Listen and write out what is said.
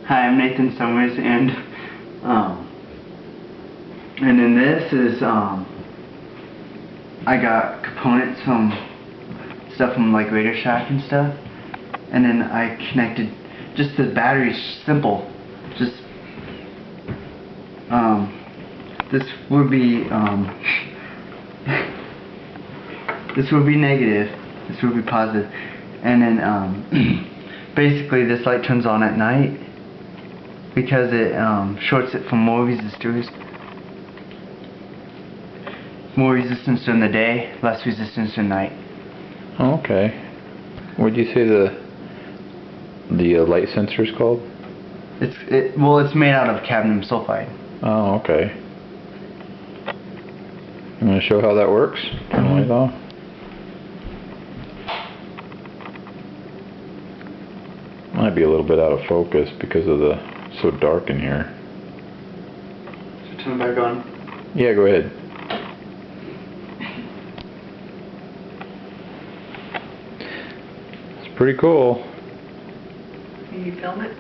Hi, I'm Nathan Summers, and then this is I got components from stuff from like Radio Shack and stuff, and then I connected just the battery's simple. Just this would be this would be negative, this would be positive, and then basically this light turns on at night because it shorts it from more resistors. More resistance during the day, less resistance at night. Oh, okay. What did you say the light sensor is called? It's made out of cadmium sulfide. Oh, okay. You want to show how that works? Turn the light off. Might be a little bit out of focus because of the so dark in here. So turn it back on. Yeah, go ahead. It's pretty cool. Can you film it?